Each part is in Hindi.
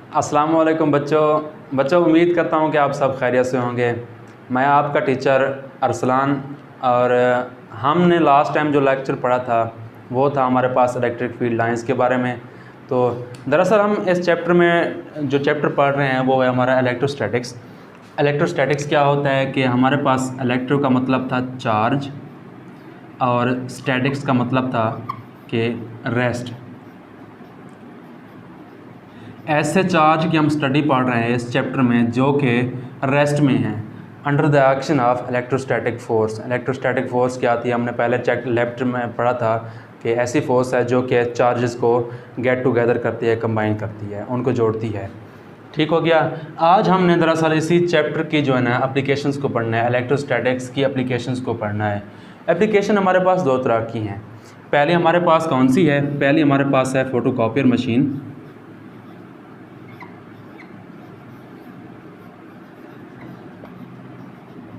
अस्सलाम वालेकुम बच्चों उम्मीद करता हूँ कि आप सब खैरियत से होंगे। मैं आपका टीचर अरसलान और हमने लास्ट टाइम जो लेक्चर पढ़ा था वो था हमारे पास इलेक्ट्रिक फील्ड लाइंस के बारे में। तो दरअसल हम इस चैप्टर में जो चैप्टर पढ़ रहे हैं वो है हमारा इलेक्ट्रोस्टैटिक्स। इलेक्ट्रोस्टैटिक्स क्या होता है कि हमारे पास इलेक्ट्रो का मतलब था चार्ज और स्टैटिक्स का मतलब था कि रेस्ट। ऐसे चार्ज की हम स्टडी पढ़ रहे हैं इस चैप्टर में जो कि रेस्ट में है under the action of electrostatic force. Electrostatic force क्या थी हमने पहले लेक्चर में पढ़ा था कि ऐसी फोर्स है जो कि चार्जेस को गेट टुगेदर करती है, कंबाइन करती है, उनको जोड़ती है। ठीक हो गया। आज हमने दरअसल इसी चैप्टर की जो है ना एप्लीकेशंस को पढ़ना है, इलेक्ट्रोस्टैटिक्स की एप्लीकेशंस को पढ़ना है। एप्लीकेशन हमारे पास दो तरह की हैं। पहले हमारे पास कौन सी है? पहले हमारे पास है फोटोकॉपियर मशीन,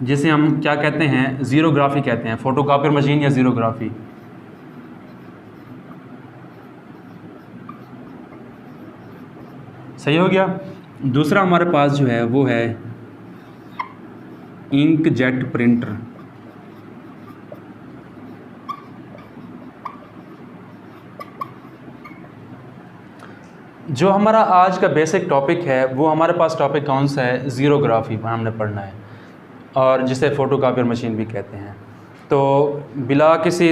जिसे हम क्या कहते हैं, ज़ीरोग्राफी कहते हैं। फोटोकॉपियर मशीन या ज़ीरोग्राफी। सही हो गया। दूसरा हमारे पास जो है वो है इंक जेट प्रिंटर। जो हमारा आज का बेसिक टॉपिक है वो हमारे पास टॉपिक कौन सा है? ज़ीरोग्राफी हमने पढ़ना है, और जिसे फ़ोटोकॉपियर मशीन भी कहते हैं। तो बिला किसी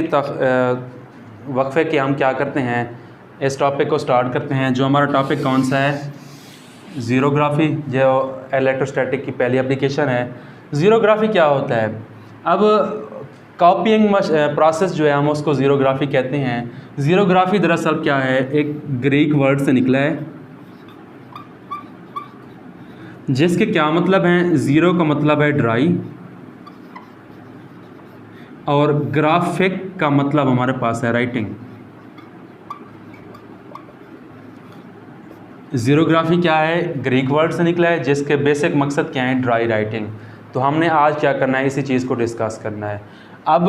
वक्फे के हम क्या करते हैं, इस टॉपिक को स्टार्ट करते हैं। जो हमारा टॉपिक कौन सा है? ज़ीरोग्राफी, जो इलेक्ट्रोस्टैटिक की पहली एप्लीकेशन है। ज़ीरोग्राफी क्या होता है? अब कॉपिंग प्रोसेस जो है हम उसको ज़ीरोग्राफी कहते हैं। ज़ीरोग्राफी दरअसल क्या है, एक ग्रीक वर्ड से निकला है जिसके क्या मतलब हैं? ज़ीरो का मतलब है ड्राई और ग्राफिक का मतलब हमारे पास है राइटिंग। ज़ीरोग्राफी क्या है? ग्रीक वर्ड से निकला है जिसके बेसिक मकसद क्या है? Dry writing. तो हमने आज क्या करना है, इसी चीज़ को डिस्कस करना है। अब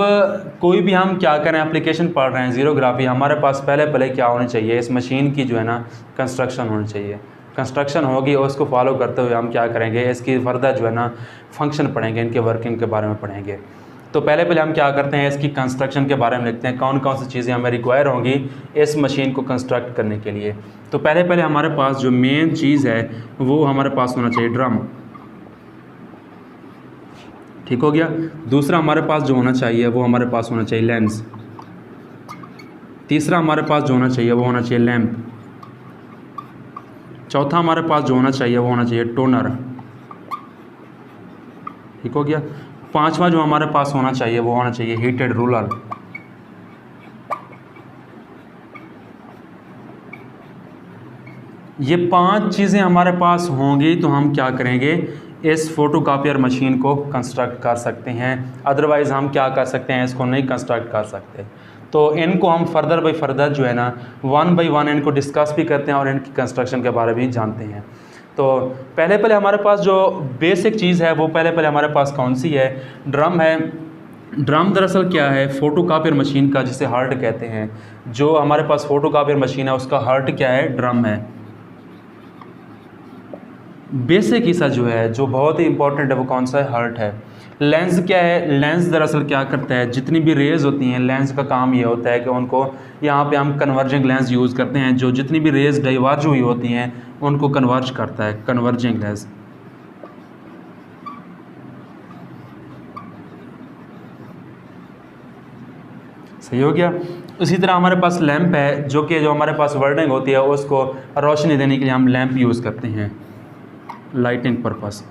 कोई भी हम क्या करें, एप्लीकेशन पढ़ रहे हैं ज़ीरोग्राफी, हमारे पास पहले क्या होनी चाहिए, इस मशीन की जो है ना कंस्ट्रक्शन होनी चाहिए। कंस्ट्रक्शन होगी और उसको फॉलो करते हुए हम क्या करेंगे, इसकी फर्दर जो है ना फंक्शन पढ़ेंगे, इनके वर्किंग के बारे में पढ़ेंगे। तो पहले हम क्या करते हैं, इसकी कंस्ट्रक्शन के बारे में लिखते हैं, कौन कौन सी चीज़ें हमें रिक्वायर होंगी इस मशीन को कंस्ट्रक्ट करने के लिए। तो पहले हमारे पास जो मेन चीज़ है वो हमारे पास होना चाहिए ड्रम। ठीक हो गया। दूसरा हमारे पास जो होना चाहिए वो हमारे पास होना चाहिए लेंस। तीसरा हमारे पास जो होना चाहिए वो होना चाहिए लैंप। चौथा हमारे पास जो होना चाहिए वो होना चाहिए टोनर। ठीक हो गया। पांचवा जो हमारे पास होना चाहिए वो होना चाहिए हीटेड रूलर। ये पांच चीज़ें हमारे पास होंगी तो हम क्या करेंगे, इस फोटोकॉपियर मशीन को कंस्ट्रक्ट कर सकते हैं। अदरवाइज़ हम क्या कर सकते हैं, इसको नहीं कंस्ट्रक्ट कर सकते। तो इनको हम फर्दर बाई फर्दर जो है ना वन बाई वन इनको डिस्कस भी करते हैं और इनकी कंस्ट्रक्शन के बारे में भी जानते हैं। तो पहले हमारे पास जो बेसिक चीज़ है वो पहले हमारे पास कौन सी है? ड्रम है। ड्रम दरअसल क्या है, फोटोकॉपियर मशीन का जिसे हार्ट कहते हैं। जो हमारे पास फोटोकॉपियर मशीन है उसका हार्ट क्या है? ड्रम है। बेसिक हिस्सा जो है, जो बहुत ही इंपॉर्टेंट है, वो कौन सा है? हार्ट है। लेंस क्या है? लेंस दरअसल क्या करता है, जितनी भी रेज़ होती हैं लेंस का काम ये होता है कि उनको, यहाँ पे हम कन्वर्जिंग लेंस यूज़ करते हैं, जो जितनी भी रेज़ डाइवर्ज हुई होती हैं उनको कन्वर्ज करता है, कन्वर्जिंग लेंस। सही हो गया। इसी तरह हमारे पास लैंप है, जो कि जो हमारे पास वर्डिंग होती है उसको रोशनी देने के लिए हम लैंप यूज़ करते हैं, लाइटिंग पर्पस।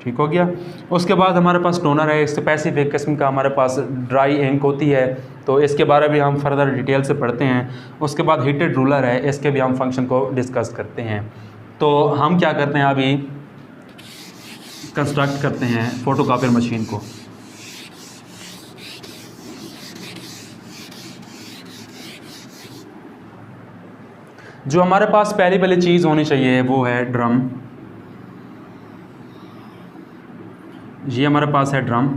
ठीक हो गया। उसके बाद हमारे पास टोनर है, स्पेसिफिक किस्म का हमारे पास ड्राई इंक होती है, तो इसके बारे में हम फर्दर डिटेल से पढ़ते हैं। उसके बाद हीटेड रूलर है, इसके भी हम फंक्शन को डिस्कस करते हैं। तो हम क्या करते हैं, अभी कंस्ट्रक्ट करते हैं फोटोकॉपियर मशीन को। जो हमारे पास पहली चीज़ होनी चाहिए वो है ड्रम। ये हमारे पास है ड्रम।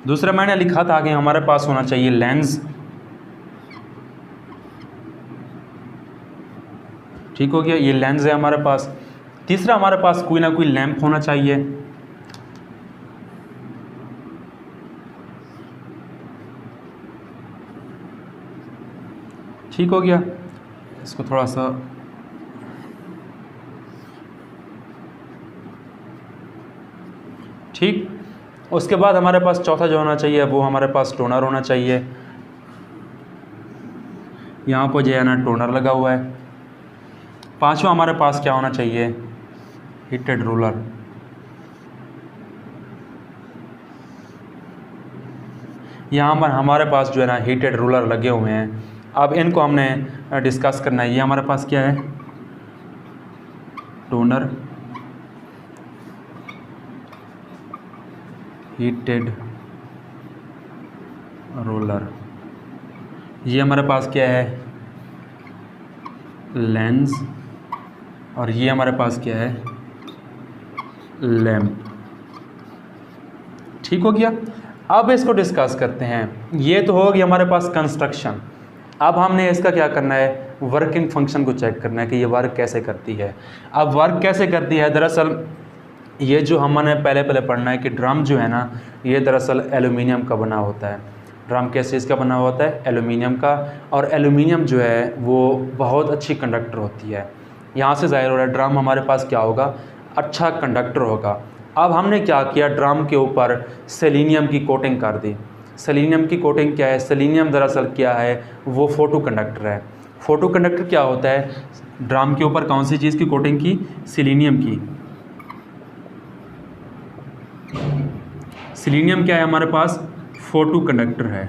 दूसरा मैंने लिखा था कि हमारे पास होना चाहिए लेंस, ठीक हो गया, ये लेंस है हमारे पास। तीसरा हमारे पास कोई ना कोई लैंप होना चाहिए, ठीक हो गया। इसको थोड़ा सा ठीक। उसके बाद हमारे पास चौथा जो होना चाहिए वो हमारे पास टोनर होना चाहिए। यहाँ पर जो है ना टोनर लगा हुआ है। पांचवा हमारे पास क्या होना चाहिए, हीटेड रोलर। यहाँ पर हमारे पास जो है ना हीटेड रोलर लगे हुए हैं। अब इनको हमने डिस्कस करना है। ये हमारे पास क्या है, टोनर, हीटेड रोलर। ये हमारे पास क्या है, लेंस, और ये हमारे पास क्या है, लैंप, ठीक हो गया। अब इसको डिस्कस करते हैं। ये तो होगी हमारे पास कंस्ट्रक्शन। अब हमने इसका क्या करना है, वर्किंग फंक्शन को चेक करना है कि ये वर्क कैसे करती है। अब वर्क कैसे करती है, दरअसल ये जो हमने पहले पढ़ना है कि ड्रम जो है ना ये दरअसल एल्युमिनियम का बना होता है। ड्रम किस चीज़ का बना होता है, एल्युमिनियम का। और एल्युमिनियम जो है वो बहुत अच्छी कंडक्टर होती है। यहाँ से ज़ाहिर हो रहा है ड्रम हमारे पास क्या होगा, अच्छा कंडक्टर होगा। अब हमने क्या किया, ड्रम के ऊपर सेलेनियम की कोटिंग कर दी। सेलेनियम की कोटिंग क्या है, सेलेनियम दरअसल क्या है, वो फोटो कंडक्टर है। फोटो कंडक्टर क्या होता है, ड्रम के ऊपर कौन सी चीज़ की कोटिंग की, सेलेनियम की। सेलेनियम क्या है हमारे पास, फोटो कंडक्टर है।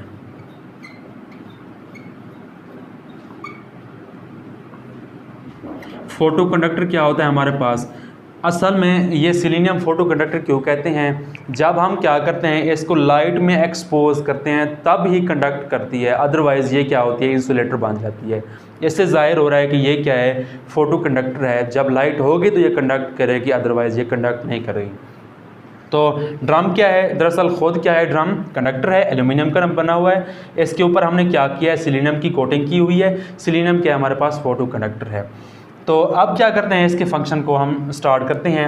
फोटो कंडक्टर क्या होता है हमारे पास, असल में ये सेलेनियम फोटो कंडक्टर क्यों कहते हैं, जब हम क्या करते हैं इसको लाइट में एक्सपोज करते हैं तब ही कंडक्ट करती है, अदरवाइज़ ये क्या होती है, इंसुलेटर बन जाती है। इससे ज़ाहिर हो रहा है कि ये क्या है, फोटो कंडक्टर है। जब लाइट होगी तो ये कंडक्ट करेगी, अदरवाइज़ ये कंडक्ट नहीं करेगी। तो ड्रम क्या है, दरअसल खुद क्या है, ड्रम कंडक्टर है, एल्यूमिनियम का बना हुआ है। इसके ऊपर हमने क्या किया है, सेलेनियम की कोटिंग की हुई है। सेलेनियम क्या है हमारे पास, फोटो कंडक्टर है। तो अब क्या करते हैं, इसके फंक्शन को हम स्टार्ट करते हैं।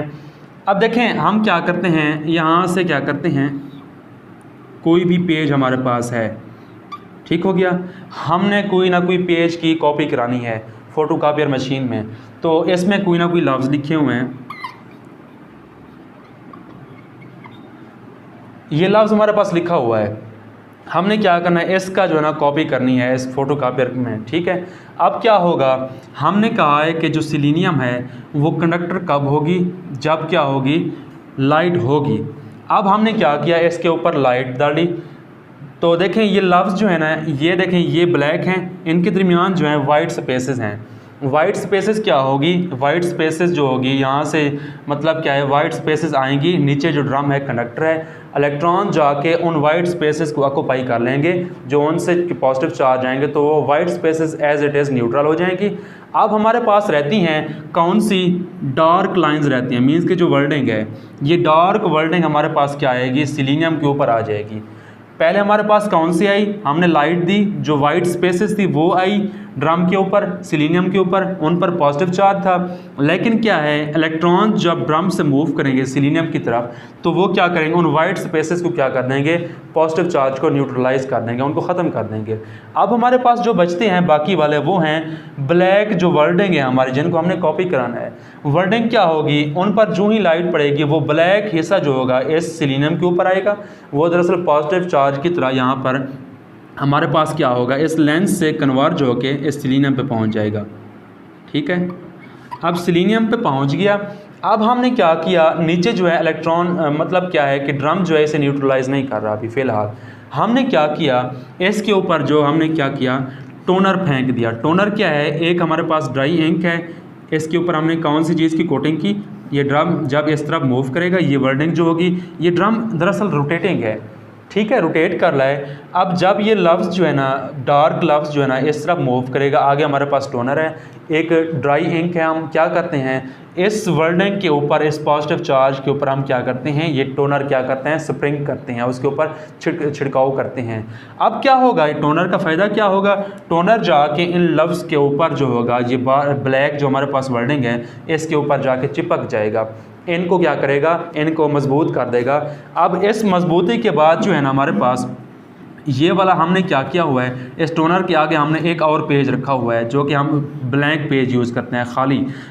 अब देखें हम क्या करते हैं, यहाँ से क्या करते हैं, कोई भी पेज हमारे पास है, ठीक हो गया। हमने कोई ना कोई पेज की कॉपी करानी है फ़ोटो कापियर मशीन में, तो इसमें कोई ना कोई लफ्ज़ लिखे हुए हैं। ये लफ्ज़ हमारे पास लिखा हुआ है, हमने क्या करना है, इसका जो है ना कॉपी करनी है इस फोटो कापियर में, ठीक है। अब क्या होगा, हमने कहा है कि जो सेलेनियम है वो कंडक्टर कब होगी, जब क्या होगी, लाइट होगी। अब हमने क्या किया, इसके ऊपर लाइट डाली। तो देखें ये लफ्ज़ जो है ना, ये देखें ये ब्लैक हैं, इनके दरमियान जो है वाइट स्पेसेस हैं। वाइट स्पेसेस क्या होगी, वाइट स्पेसेस जो होगी यहाँ से मतलब क्या है, वाइट स्पेसेस आएंगी, नीचे जो ड्रम है कंडक्टर है, इलेक्ट्रॉन जाके उन वाइट स्पेसेस को ऑक्यूपाई कर लेंगे, जो उनसे पॉजिटिव चार्ज आएंगे तो वो white spaces as it is neutral हो जाएंगी। अब हमारे पास रहती हैं कौन सी, डार्क लाइंस रहती हैं, मीन्स कि जो वर्डिंग है ये डार्क वर्डिंग हमारे पास क्या आएगी, सेलेनियम के ऊपर आ जाएगी। पहले हमारे पास कौन सी आई, हमने लाइट दी, जो वाइट स्पेसेस थी वो आई ड्रम के ऊपर, सेलेनियम के ऊपर, उन पर पॉजिटिव चार्ज था। लेकिन क्या है, इलेक्ट्रॉन जब ड्रम से मूव करेंगे सेलेनियम की तरफ तो वो क्या करेंगे, उन वाइट स्पेसेस को क्या कर देंगे, पॉजिटिव चार्ज को न्यूट्रलाइज कर देंगे, उनको ख़त्म कर देंगे। अब हमारे पास जो बचते हैं बाकी वाले वो हैं ब्लैक जो वर्डिंग है हमारी, जिनको हमने कॉपी कराना है। वर्डिंग क्या होगी, उन पर जो ही लाइट पड़ेगी वो ब्लैक हिस्सा जो होगा इस सेलेनियम के ऊपर आएगा, वो दरअसल पॉजिटिव चार्ज की तरह यहाँ पर हमारे पास क्या होगा, इस लेंस से कन्वर्ज होके इस सेलेनियम पे पहुँच जाएगा, ठीक है। अब सेलेनियम पे पहुँच गया। अब हमने क्या किया, नीचे जो है इलेक्ट्रॉन मतलब क्या है कि ड्रम जो है इसे न्यूट्रलाइज नहीं कर रहा अभी फ़िलहाल। हमने क्या किया, इसके ऊपर जो हमने क्या किया, टोनर फेंक दिया। टोनर क्या है, एक हमारे पास ड्राई इंक है, इसके ऊपर हमने कौन सी चीज़ की कोटिंग की, ये ड्रम जब इस तरफ मूव करेगा ये वर्डिंग जो होगी, ये ड्रम दरअसल रोटेटिंग है, ठीक है, रोटेट कर रहा है। अब जब ये लफ्ज़ जो है ना, डार्क लफ्ज़ जो है ना इस तरफ मूव करेगा, आगे हमारे पास टोनर है, एक ड्राई इंक है, हम क्या करते हैं इस वर्डिंग के ऊपर, इस पॉजिटिव चार्ज के ऊपर हम क्या करते हैं, ये टोनर क्या करते हैं, स्प्रिंग करते हैं, उसके ऊपर छिड़काव करते हैं। अब क्या होगा, ये टोनर का फ़ायदा क्या होगा, टोनर जाके इन लफ्ज़ के ऊपर जो होगा, ये ब्लैक जो हमारे पास वर्डिंग है इसके ऊपर जाके चिपक जाएगा, इनको क्या करेगा, इनको मजबूत कर देगा। अब इस मजबूती के बाद जो है ना हमारे पास ये वाला हमने क्या किया हुआ है, इस टोनर के आगे हमने एक और पेज रखा हुआ है जो कि हम ब्लैंक पेज यूज़ करते हैं,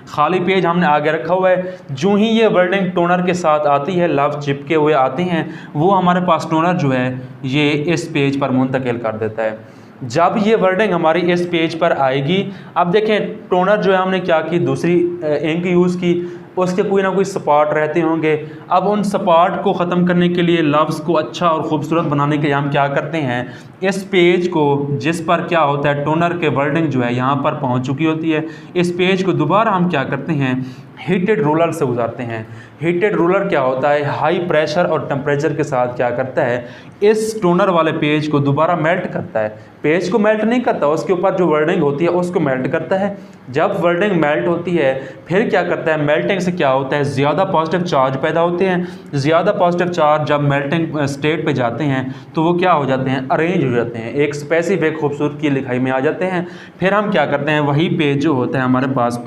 खाली पेज हमने आगे रखा हुआ है। जो ही ये वर्डिंग टोनर के साथ आती है, लफ्ज़ चिपके हुए आते हैं, वो हमारे पास टोनर जो है ये इस पेज पर मुंतकिल कर देता है। जब ये वर्डिंग हमारी इस पेज पर आएगी, अब देखें टोनर जो है हमने क्या की, दूसरी इंक यूज़ की, उसके कोई ना कोई स्पॉट रहते होंगे। अब उन स्पॉट को ख़त्म करने के लिए, लफ्ज़ को अच्छा और ख़ूबसूरत बनाने के लिए हम क्या करते हैं, इस पेज को जिस पर क्या होता है टोनर के वर्डिंग जो है यहाँ पर पहुँच चुकी होती है, इस पेज को दोबारा हम क्या करते हैं, हीटेड रोलर से गुजारते हैं। हीटेड रोलर क्या होता है, हाई प्रेशर और टेम्परेचर के साथ क्या करता है, इस टोनर वाले पेज को दोबारा मेल्ट करता है। पेज को मेल्ट नहीं करता, उसके ऊपर जो वर्डिंग होती है उसको मेल्ट करता है। जब वर्डिंग मेल्ट होती है फिर क्या करता है, मेल्टिंग से क्या होता है, ज़्यादा पॉजिटिव चार्ज पैदा होते हैं। ज़्यादा पॉजिटिव चार्ज जब मेल्टिंग स्टेट पे जाते हैं तो वो क्या हो जाते हैं, अरेंज हो जाते हैं, एक स्पेसिफिक खूबसूरती की लिखाई में आ जाते हैं। फिर हम क्या करते हैं, वही पेज जो होता है हमारे पास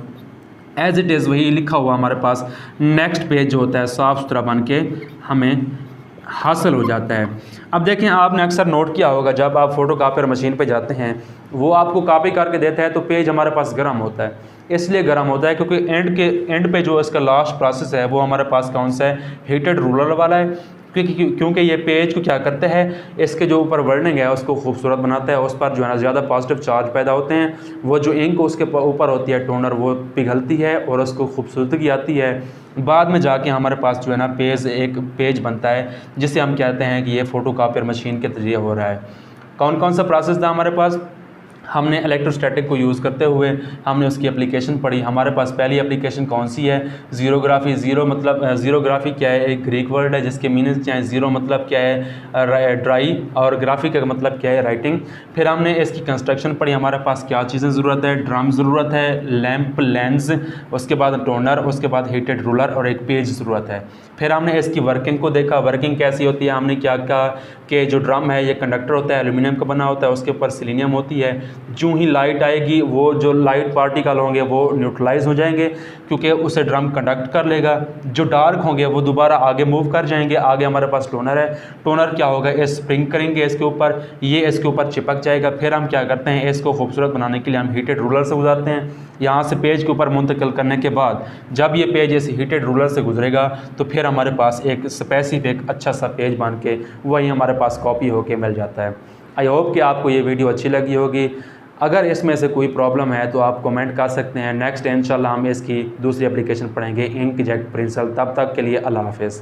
एज इट इज़ वही लिखा हुआ हमारे पास नेक्स्ट पेज जो होता है साफ़ सुथरा बन के हमें हासिल हो जाता है। अब देखें, आपने अक्सर नोट किया होगा जब आप फ़ोटो कापियर मशीन पे जाते हैं, वो आपको कॉपी करके देता है तो पेज हमारे पास गर्म होता है। इसलिए गर्म होता है क्योंकि एंड पे जो इसका लास्ट प्रोसेस है वो हमारे पास कौन सा है, हीटेड रोलर वाला है। क्योंकि ये पेज को क्या करते हैं, इसके जो ऊपर वर्डिंग है उसको खूबसूरत बनाता है, उस पर जो है ना ज़्यादा पॉजिटिव चार्ज पैदा होते हैं। वो जो इंक उसके ऊपर होती है टोनर, वो पिघलती है और उसको खूबसूरती आती है। बाद में जाके हमारे पास जो है ना एक पेज बनता है जिसे हम कहते हैं कि ये फ़ोटो कापियर मशीन के ज़रिए हो रहा है। कौन कौन सा प्रोसेस था हमारे पास, हमने इलेक्ट्रोस्टैटिक को यूज़ करते हुए हमने उसकी एप्लीकेशन पढ़ी। हमारे पास पहली एप्लीकेशन कौन सी है, ज़ीरोग्राफी। ज़ीरोग्राफी क्या है, एक ग्रीक वर्ड है जिसके मीनिंग क्या है, ज़ीरो मतलब क्या है, ड्राई, और ग्राफी का मतलब क्या है, राइटिंग। फिर हमने इसकी कंस्ट्रक्शन पढ़ी, हमारे पास क्या चीज़ें ज़रूरत है, ड्रम ज़रूरत है, लैंप, लेंस, उसके बाद टोनर, उसके बाद हीटेड रूलर और एक पेज ज़रूरत है। फिर हमने इसकी वर्किंग को देखा, वर्किंग कैसी होती है। हमने क्या कहा कि जो ड्रम है ये कंडक्टर होता है, एल्यूमिनियम का बना होता है, उसके ऊपर सिलीनियम होती है। जो ही लाइट आएगी वो जो लाइट पार्टिकल होंगे वो न्यूट्रलाइज हो जाएंगे क्योंकि उसे ड्रम कंडक्ट कर लेगा। जो डार्क होंगे वो दोबारा आगे मूव कर जाएंगे। आगे हमारे पास टोनर है, टोनर क्या होगा, इस स्प्रिंग करेंगे इसके ऊपर, ये इसके ऊपर चिपक जाएगा। फिर हम क्या करते हैं, इसको खूबसूरत बनाने के लिए हम हीटेड रूलर से गुजारते हैं। यहाँ से पेज के ऊपर मुंतकिल करने के बाद जब ये पेज इस हीटेड रूलर से गुजरेगा तो फिर हमारे पास एक स्पेसिफिक अच्छा सा पेज बन के वही हमारे पास कॉपी होके मिल जाता है। आई होप कि आपको ये वीडियो अच्छी लगी होगी। अगर इसमें से कोई प्रॉब्लम है तो आप कमेंट कर सकते हैं। नेक्स्ट इंशाल्लाह हम इसकी दूसरी एप्लीकेशन पढ़ेंगे, इंकजेट प्रिंसिपल। तब तक के लिए अल्लाह हाफ़िज़।